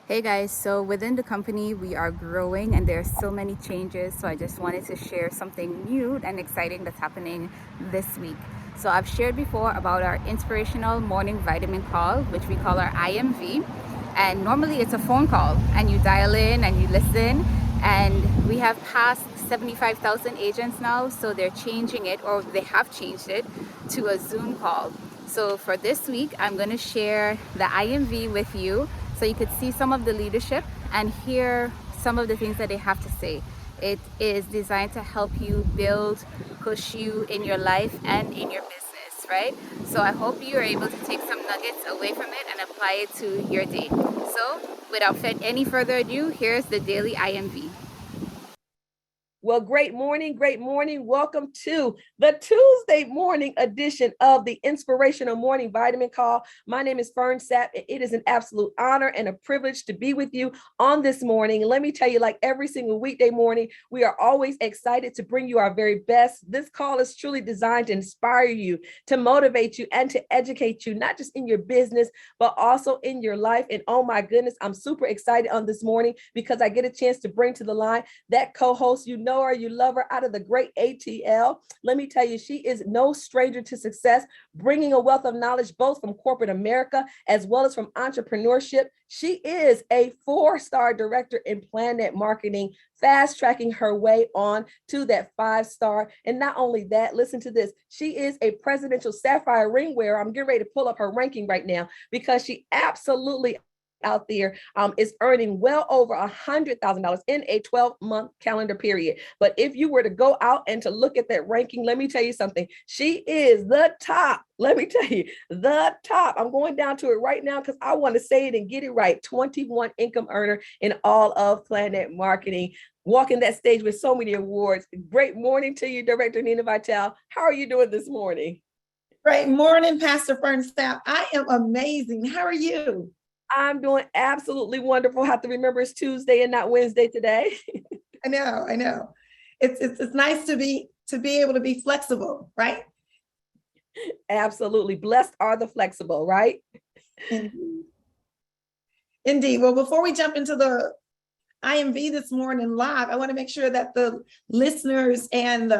Hey guys, so within the company, we are growing and there are so many changes. So I just wanted to share something new and exciting that's happening this week. So I've shared before about our inspirational morning vitamin call, which we call our IMV. And normally it's a phone call and you dial in and you listen. And we have passed 75,000 agents now. So they're changing it, or they have changed it, to a Zoom call. So for this week, I'm going to share the IMV with you so you could see some of the leadership and hear some of the things that they have to say. It is designed to help you build, push you in your life and in your business, right? So I hope you're able to take some nuggets away from it and apply it to your day. So without any further ado, here's the daily IMV. Well, great morning, great morning. Welcome to the Tuesday morning edition of the Inspirational Morning Vitamin Call. My name is Fern Sapp, and it is an absolute honor and a privilege to be with you on this morning. Let me tell you, like every single weekday morning, we are always excited to bring you our very best. This call is truly designed to inspire you, to motivate you, and to educate you, not just in your business, but also in your life. And oh my goodness, I'm super excited on this morning because I get a chance to bring to the line that co-host, you know her, you love her, out of the great ATL. Let me tell you, she is no stranger to success, bringing a wealth of knowledge both from corporate America as well as from entrepreneurship. She is a 4-star director in PlaNet marketing, fast tracking her way on to that 5-star. And not only that, listen to this. She is a presidential sapphire ring wearer. I'm getting ready to pull up her ranking right now because she absolutely out there is earning well over $100,000 in a 12-month calendar period. But if you were to go out and to look at that ranking, let me tell you something. She is the top. Let me tell you, the top. I'm going down to it right now because I want to say it and get it right. 21 income earner in all of PlaNet marketing, walking that stage with so many awards. Great morning to you, Director Nina Vitale. How are you doing this morning? Great morning, Pastor Fern Sapp. I am amazing. How are you? I'm doing absolutely wonderful. Have to remember it's Tuesday and not Wednesday today. I know. It's nice to be able to be flexible, right? Absolutely. Blessed are the flexible, right? Indeed. Well, before we jump into the IMV this morning live, I want to make sure that the listeners and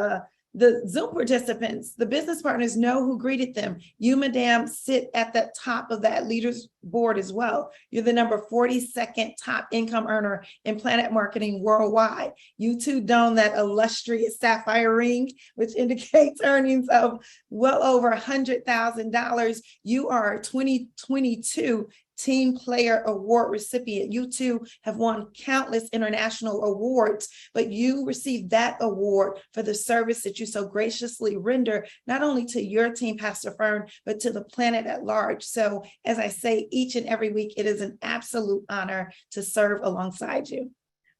the Zoom participants, the business partners, know who greeted them. You, madam, sit at the top of that leaders board as well. You're the number 42nd top income earner in PlaNet marketing worldwide. You too don that illustrious sapphire ring, which indicates earnings of well over $100,000. You are a 2022 Team Player Award recipient. You too have won countless international awards, but you received that award for the service that you so graciously render, not only to your team, Pastor Fern, but to the planet at large. So as I say each and every week, it is an absolute honor to serve alongside you.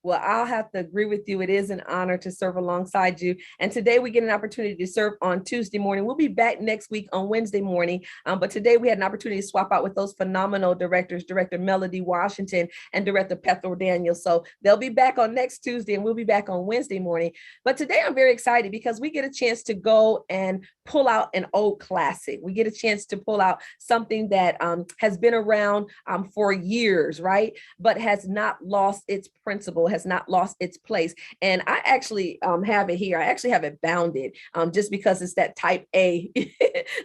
Well, I'll have to agree with you. It is an honor to serve alongside you. And today we get an opportunity to serve on Tuesday morning. We'll be back next week on Wednesday morning. But today we had an opportunity to swap out with those phenomenal directors, Director Melody Washington and Director Pethro Daniels. So they'll be back on next Tuesday and we'll be back on Wednesday morning. But today I'm very excited because we get a chance to go and pull out an old classic. We get a chance to pull out something that has been around for years, right? But has not lost its principle, has not lost its place. And I actually have it here. I actually have it bounded just because it's that type A,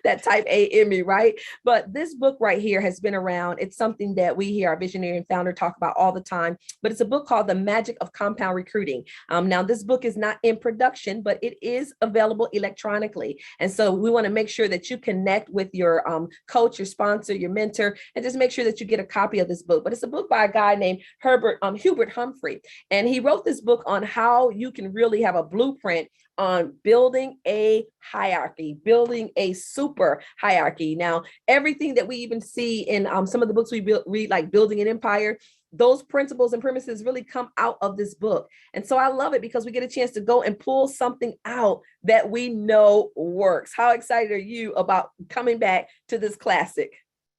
that type A in me, right? But this book right here has been around. It's something that we here, our visionary and founder, talk about all the time, but it's a book called The Magic of Compound Recruiting. Now, this book is not in production, but it is available electronically. And so we want to make sure that you connect with your coach, your sponsor, your mentor, and just make sure that you get a copy of this book. But it's a book by a guy named Hubert Humphrey. And he wrote this book on how you can really have a blueprint on building a hierarchy, building a super hierarchy. Now, everything that we even see in some of the books we read, like Building an Empire, those principles and premises really come out of this book. And so I love it because we get a chance to go and pull something out that we know works. How excited are you about coming back to this classic?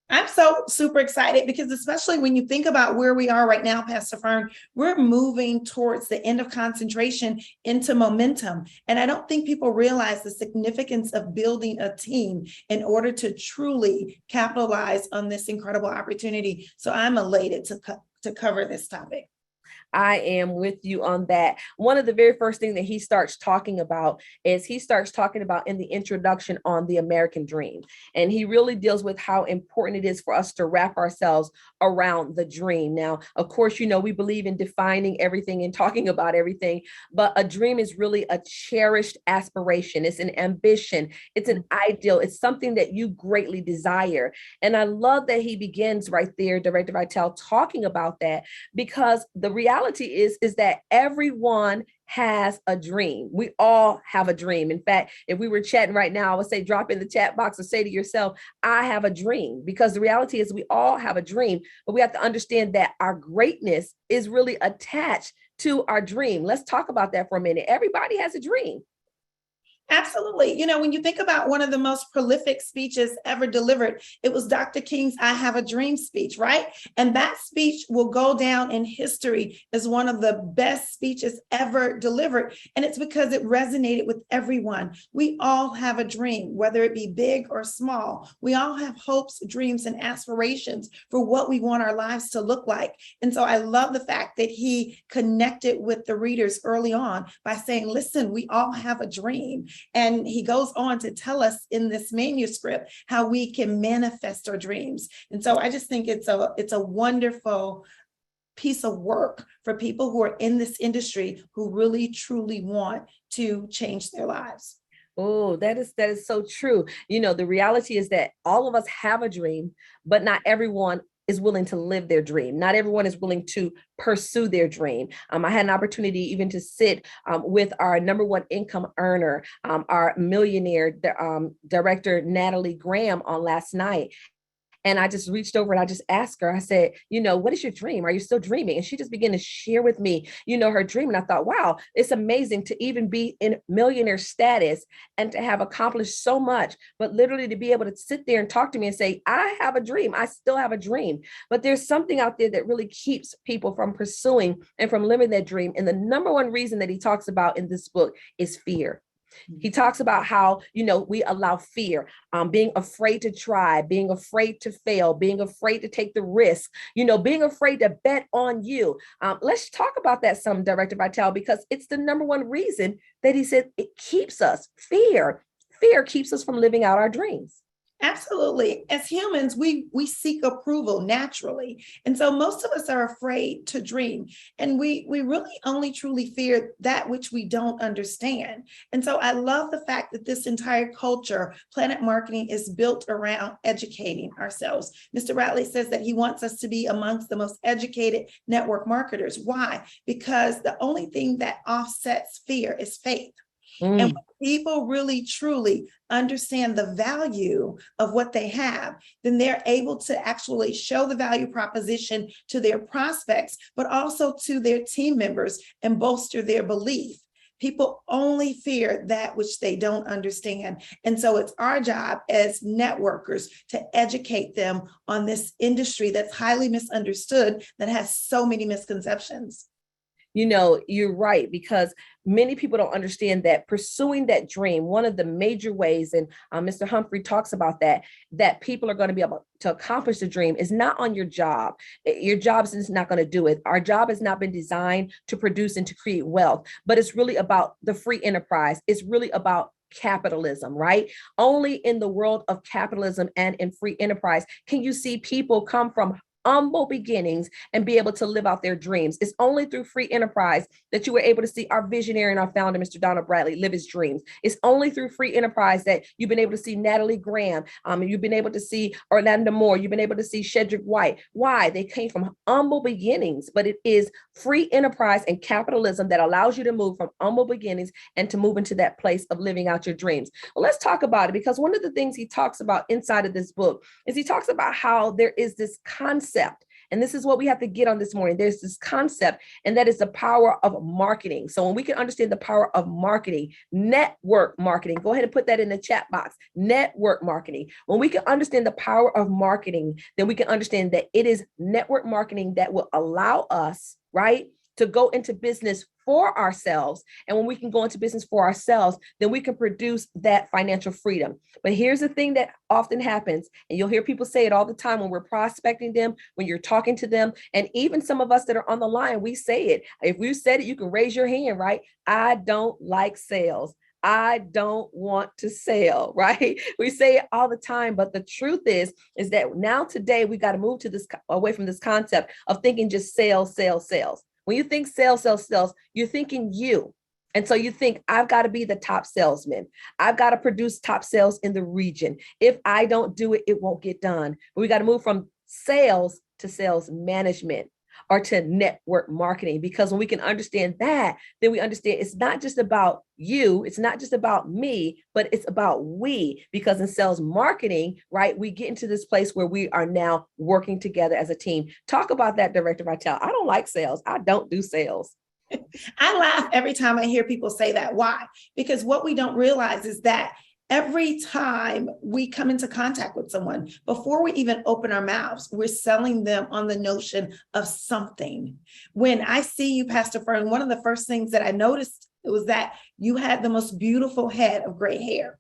I'm so super excited because especially when you think about where we are right now, Pastor Fern, we're moving towards the end of concentration into momentum. And I don't think people realize the significance of building a team in order to truly capitalize on this incredible opportunity. So I'm elated to to cover this topic. I am with you on that. One of the very first things that he starts talking about in the introduction on the American dream. And he really deals with how important it is for us to wrap ourselves around the dream. Now, of course, we believe in defining everything and talking about everything, but a dream is really a cherished aspiration. It's an ambition. It's an ideal. It's something that you greatly desire. And I love that he begins right there, Director Vitale, talking about that, because the reality is that everyone has a dream. We all have a dream. In fact, if we were chatting right now, I would say drop in the chat box or say to yourself, I have a dream, because the reality is we all have a dream, but we have to understand that our greatness is really attached to our dream. Let's talk about that for a minute. Everybody has a dream. Absolutely. When you think about one of the most prolific speeches ever delivered, it was Dr. King's I Have a Dream speech, right? And that speech will go down in history as one of the best speeches ever delivered. And it's because it resonated with everyone. We all have a dream, whether it be big or small. We all have hopes, dreams, and aspirations for what we want our lives to look like. And so I love the fact that he connected with the readers early on by saying, listen, we all have a dream. And he goes on to tell us in this manuscript how we can manifest our dreams. And so I just think it's a wonderful piece of work for people who are in this industry who really, truly want to change their lives. Oh, that is so true. The reality is that all of us have a dream, but not everyone is willing to live their dream. Not everyone is willing to pursue their dream. I had an opportunity even to sit with our number one income earner, our millionaire director, Natalie Graham, on last night. And I just reached over and I just asked her, I said, what is your dream? Are you still dreaming? And she just began to share with me, her dream. And I thought, wow, it's amazing to even be in millionaire status and to have accomplished so much, but literally to be able to sit there and talk to me and say, I have a dream. I still have a dream. But there's something out there that really keeps people from pursuing and from living that dream. And the number one reason that he talks about in this book is fear. He talks about how, we allow fear, being afraid to try, being afraid to fail, being afraid to take the risk, being afraid to bet on you. Let's talk about that some, Director Vitale, because it's the number one reason that he said it keeps us. Fear keeps us from living out our dreams. Absolutely. As humans, we seek approval naturally. And so most of us are afraid to dream. And we really only truly fear that which we don't understand. And so I love the fact that this entire culture, PlaNet Marketing, is built around educating ourselves. Mr. Ratley says that he wants us to be amongst the most educated network marketers. Why? Because the only thing that offsets fear is faith. And when people really, truly understand the value of what they have, then they're able to actually show the value proposition to their prospects, but also to their team members and bolster their belief. People only fear that which they don't understand. And so it's our job as networkers to educate them on this industry that's highly misunderstood, that has so many misconceptions. You're right, because many people don't understand that pursuing that dream, one of the major ways, and Mr. Humphrey talks about that people are going to be able to accomplish the dream is not on your job. Your job is not going to do it. Our job has not been designed to produce and to create wealth, but it's really about the free enterprise. It's really about capitalism, right? Only in the world of capitalism and in free enterprise can you see people come from humble beginnings and be able to live out their dreams. It's only through free enterprise that you were able to see our visionary and our founder, Mr. Donald Bradley, live his dreams. It's only through free enterprise that you've been able to see Natalie Graham. You've been able to see Orlando Moore. You've been able to see Shedrick White. Why? They came from humble beginnings, but it is free enterprise and capitalism that allows you to move from humble beginnings and to move into that place of living out your dreams. Well, let's talk about it, because one of the things he talks about inside of this book is he talks about how there is this concept. And this is what we have to get on this morning. There's this concept, and that is the power of marketing. So when we can understand the power of marketing, network marketing, go ahead and put that in the chat box, network marketing. When we can understand the power of marketing, then we can understand that it is network marketing that will allow us, right, to go into business for ourselves. And when we can go into business for ourselves, then we can produce that financial freedom. But here's the thing that often happens, and you'll hear people say it all the time when we're prospecting them, when you're talking to them, and even some of us that are on the line, we say it. If you said it, you can raise your hand, right? I don't like sales. I don't want to sell, right? We say it all the time, but the truth is that now today we got to move to this away from this concept of thinking just sales, sales, sales. When you think sales, sales, sales, you're thinking you. And so you think, I've got to be the top salesman. I've got to produce top sales in the region. If I don't do it, it won't get done. But we got to move from sales to sales management, or to network marketing, because when we can understand that, then we understand it's not just about you, it's not just about me, but it's about we, because in sales marketing, right, we get into this place where we are now working together as a team. Talk about that, Director Vitale. I don't like sales. I don't do sales. I laugh every time I hear people say that. Why? Because what we don't realize is that every time we come into contact with someone, before we even open our mouths, we're selling them on the notion of something. When I see you, Pastor Fern, one of the first things that I noticed was that you had the most beautiful head of gray hair.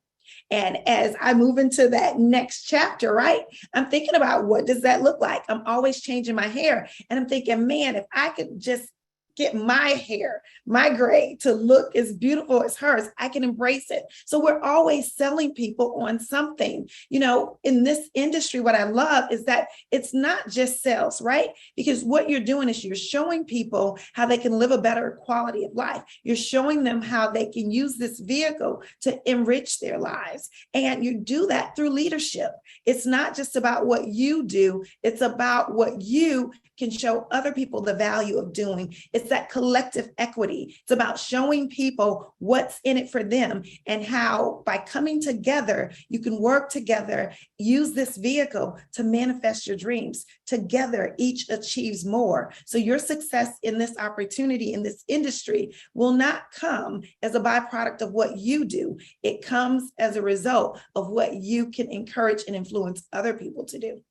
And as I move into that next chapter, right, I'm thinking about, what does that look like? I'm always changing my hair. And I'm thinking, man, if I could just get my hair, my gray, to look as beautiful as hers, I can embrace it. So we're always selling people on something. You know, in this industry, what I love is that it's not just sales, right? Because what you're doing is you're showing people how they can live a better quality of life. You're showing them how they can use this vehicle to enrich their lives. And you do that through leadership. It's not just about what you do, it's about what you can show other people the value of doing. It's that collective equity. It's about showing people what's in it for them, and how by coming together, you can work together, use this vehicle to manifest your dreams. Together, each achieves more. So your success in this opportunity, in this industry, will not come as a byproduct of what you do. It comes as a result of what you can encourage and influence other people to do.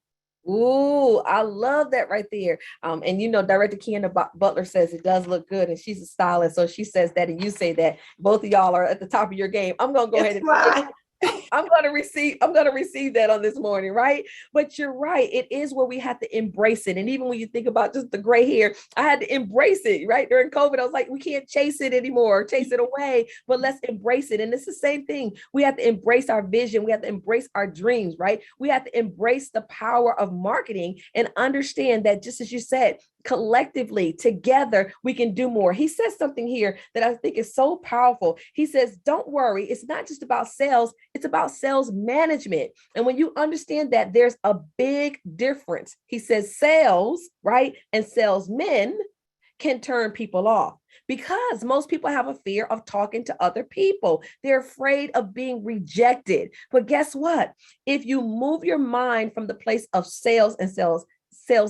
Ooh, I love that right there. And you know, Director Kiana Butler says it does look good, and she's a stylist, so she says that, and you say that. Both of y'all are at the top of your game. I'm gonna go ahead and I'm going to receive that on this morning, right? But you're right. It is where we have to embrace it. And even when you think about just the gray hair, I had to embrace it, right? During COVID, I was like, we can't chase it anymore, chase it away, but let's embrace it. And it's the same thing. We have to embrace our vision. We have to embrace our dreams, right? We have to embrace the power of marketing and understand that, just as you said, collectively, together, we can do more. He says something here that I think is so powerful. He says, don't worry, it's not just about sales, it's about sales management. And when you understand that, there's a big difference. He says sales, right, and salesmen can turn people off, because most people have a fear of talking to other people. They're afraid of being rejected. But guess what? If you move your mind from the place of sales and sales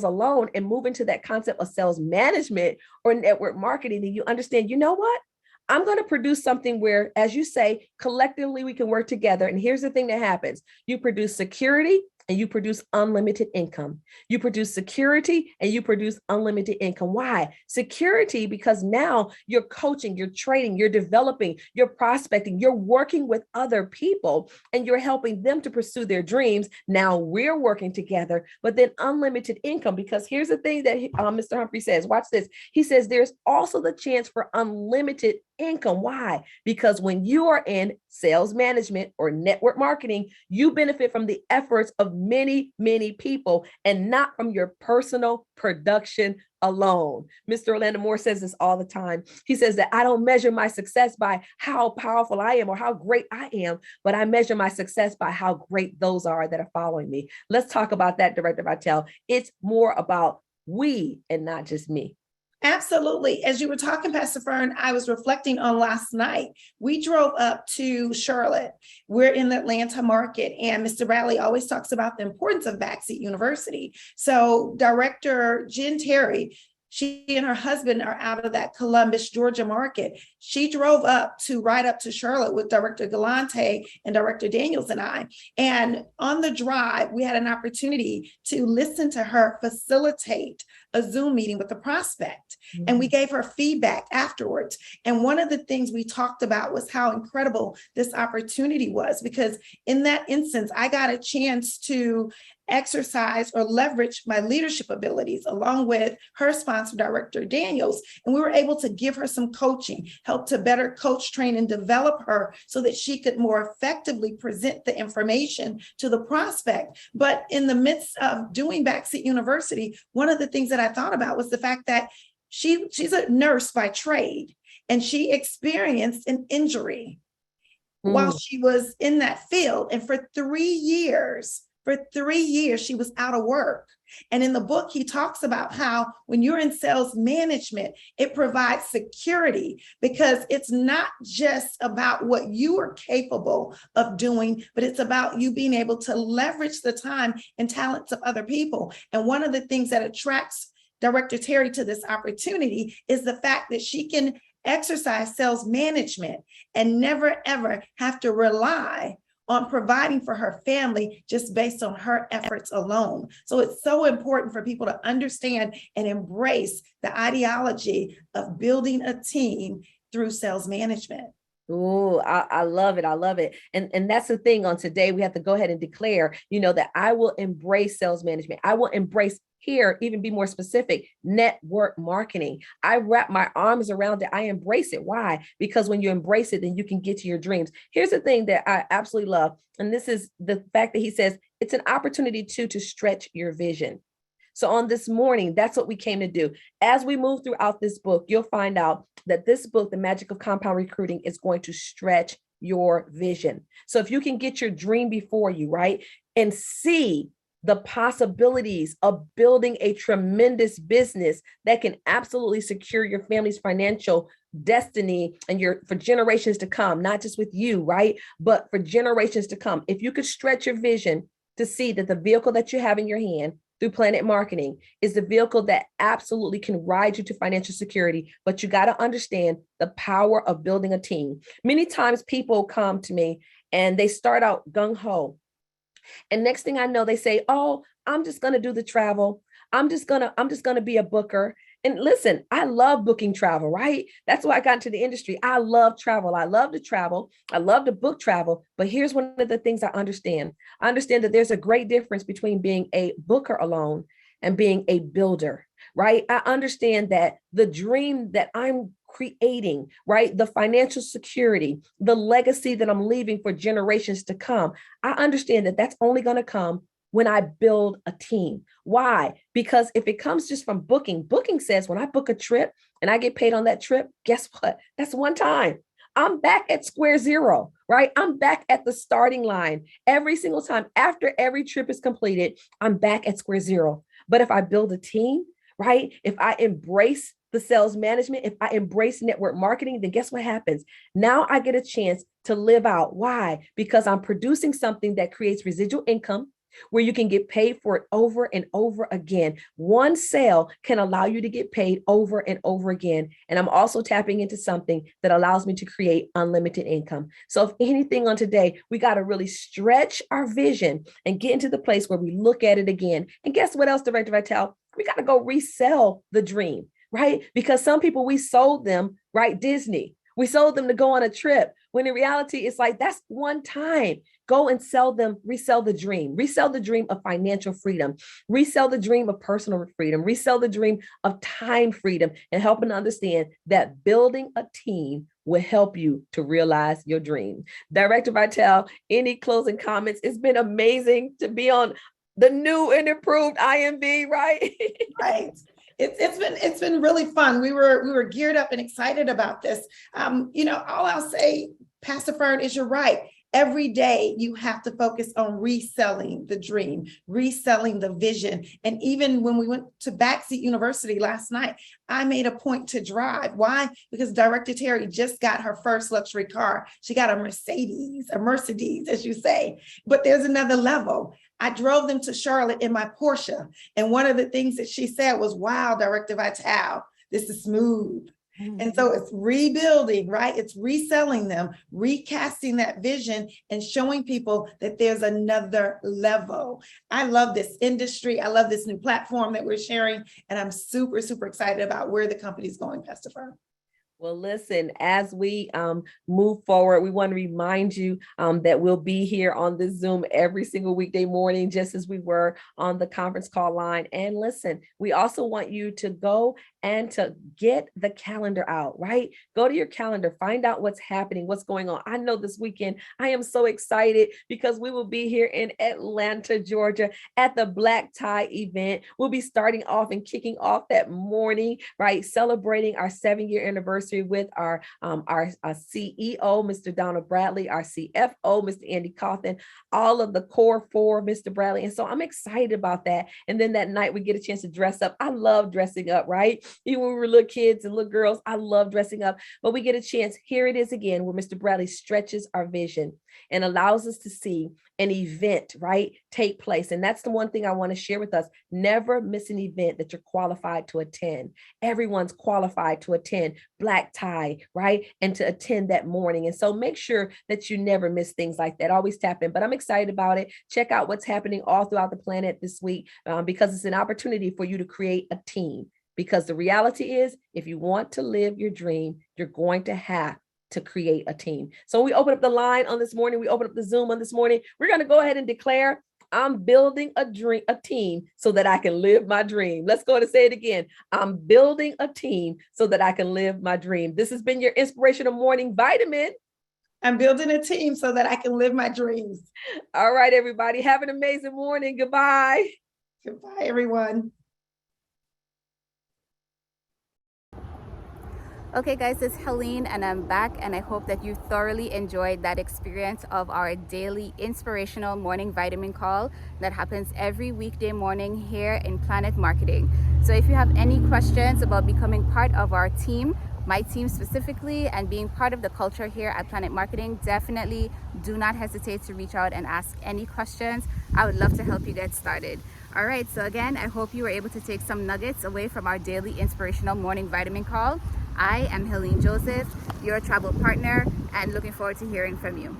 alone and move into that concept of sales management or network marketing, then you understand, you know what? I'm going to produce something where, as you say, collectively we can work together. And here's the thing that happens. You produce security and you produce unlimited income. You produce security and you produce unlimited income. Why? Security, because now you're coaching, you're training, you're developing, you're prospecting, you're working with other people, and you're helping them to pursue their dreams. Now we're working together, but then unlimited income, because here's the thing that Mr. Humphrey says, watch this. He says there's also the chance for unlimited income. Why? Because when you are in sales management or network marketing, you benefit from the efforts of many, many people and not from your personal production alone. Mr. Orlando Moore says this all the time. He says that I don't measure my success by how powerful I am or how great I am, but I measure my success by how great those are that are following me. Let's talk about that, Director Vitale. It's more about we and not just me. Absolutely. As you were talking, Pastor Fern, I was reflecting on last night. We drove up to Charlotte. We're in the Atlanta market, and Mr. Bradley always talks about the importance of Backseat University. So Director Jen Terry, she and her husband are out of that Columbus, Georgia market. She drove right up to Charlotte with Director Galante and Director Daniels and I. And on the drive, we had an opportunity to listen to her facilitate a Zoom meeting with a prospect, and we gave her feedback afterwards. And one of the things we talked about was how incredible this opportunity was, because in that instance, I got a chance to exercise or leverage my leadership abilities along with her sponsor, Director Daniels. And we were able to give her some coaching, help to better coach, train, and develop her so that she could more effectively present the information to the prospect. But in the midst of doing Backseat University, one of the things that I thought about was the fact that she's a nurse by trade, and she experienced an injury while she was in that field. And for 3 years, she was out of work. And in the book, he talks about how when you're in sales management, it provides security, because it's not just about what you are capable of doing, but it's about you being able to leverage the time and talents of other people. And one of the things that attracts Director Terry to this opportunity is the fact that she can exercise sales management and never, ever have to rely on providing for her family just based on her efforts alone. So it's so important for people to understand and embrace the ideology of building a team through sales management. Oh, I love it. I love it. And that's the thing on today. We have to go ahead and declare, that I will embrace sales management. I will embrace, here, even be more specific, network marketing. I wrap my arms around it. I embrace it. Why? Because when you embrace it, then you can get to your dreams. Here's the thing that I absolutely love. And this is the fact that he says it's an opportunity to stretch your vision. So on this morning, that's what we came to do. As we move throughout this book, you'll find out that this book, The Magic of Compound Recruiting, is going to stretch your vision. So if you can get your dream before you, right, and see the possibilities of building a tremendous business that can absolutely secure your family's financial destiny and for generations to come, not just with you, right, but for generations to come. If you could stretch your vision to see that the vehicle that you have in your hand through PlaNet Marketing is the vehicle that absolutely can ride you to financial security, but you got to understand the power of building a team. Many times people come to me and they start out gung-ho. And next thing I know, they say, oh, I'm just going to do the travel. I'm just going to be a booker. And listen, I love booking travel, right? That's why I got into the industry. I love travel. I love to travel. I love to book travel. But here's one of the things I understand. I understand that there's a great difference between being a booker alone and being a builder, right? I understand that the dream that I'm creating, right, the financial security, the legacy that I'm leaving for generations to come, I understand that that's only going to come when I build a team. Why? Because if it comes just from booking says when I book a trip and I get paid on that trip, guess what? That's one time. I'm back at square zero, right? I'm back at the starting line every single time. After every trip is completed, I'm back at square zero. But if I build a team, right? If I embrace the sales management, if I embrace network marketing, then guess what happens? Now I get a chance to live out. Why? Because I'm producing something that creates residual income, where you can get paid for it over and over again. One sale can allow you to get paid over and over again. And I'm also tapping into something that allows me to create unlimited income. So if anything on today, we got to really stretch our vision and get into the place where we look at it again. And guess what else, Director Vitale? We got to go resell the dream, right? Because some people, we sold them, right? Disney. We sold them to go on a trip, when in reality, it's like, that's one time. Go and resell the dream of financial freedom, resell the dream of personal freedom, resell the dream of time freedom, and helping to understand that building a team will help you to realize your dream. Director Vitale, any closing comments? It's been amazing to be on the new and improved IMV, right? Right. It's been really fun. We were geared up and excited about this. All I'll say, Pastor Fern, is you're right. Every day you have to focus on reselling the dream, reselling the vision. And even when we went to Backseat University last night, I made a point to drive. Why? Because Director Terry just got her first luxury car. She got a Mercedes, as you say. But there's another level. I drove them to Charlotte in my Porsche. And one of the things that she said was, wow, Director Vitale, this is smooth. And so it's rebuilding, right? It's reselling them, recasting that vision and showing people that there's another level. I love this industry. I love this new platform that we're sharing. And I'm super, super excited about where the company's going, Pastor Fern. Well, listen, as we move forward, we want to remind you that we'll be here on this Zoom every single weekday morning, just as we were on the conference call line. And listen, we also want you to go and to get the calendar out, right? Go to your calendar, find out what's happening, what's going on. I know this weekend, I am so excited because we will be here in Atlanta, Georgia at the Black Tie event. We'll be starting off and kicking off that morning, right? Celebrating our 7-year anniversary with our CEO, Mr. Donald Bradley, our CFO, Mr. Andy Cawthon, all of the core 4, Mr. Bradley. And so I'm excited about that. And then that night we get a chance to dress up. I love dressing up, right? Even when we were little kids and little girls, I love dressing up, but we get a chance. Here it is again, where Mr. Bradley stretches our vision and allows us to see an event, right, take place. And that's the one thing I want to share with us. Never miss an event that you're qualified to attend. Everyone's qualified to attend Black Tie, right, and to attend that morning. And so make sure that you never miss things like that. Always tap in, but I'm excited about it. Check out what's happening all throughout the planet this week because it's an opportunity for you to create a team. Because the reality is, if you want to live your dream, you're going to have to create a team. So we open up the line on this morning. We open up the Zoom on this morning. We're going to go ahead and declare, I'm building a team so that I can live my dream. Let's go to say it again. I'm building a team so that I can live my dream. This has been your Inspirational Morning Vitamin. I'm building a team so that I can live my dreams. All right, everybody. Have an amazing morning. Goodbye. Goodbye, everyone. Okay guys, it's Helyne and I'm back, and I hope that you thoroughly enjoyed that experience of our daily inspirational morning vitamin call that happens every weekday morning here in PlaNet Marketing. So if you have any questions about becoming part of our team, my team specifically, and being part of the culture here at PlaNet Marketing, definitely do not hesitate to reach out and ask any questions. I would love to help you get started. All right, so again, I hope you were able to take some nuggets away from our daily inspirational morning vitamin call. I am Helyne Joseph, your travel partner, and looking forward to hearing from you.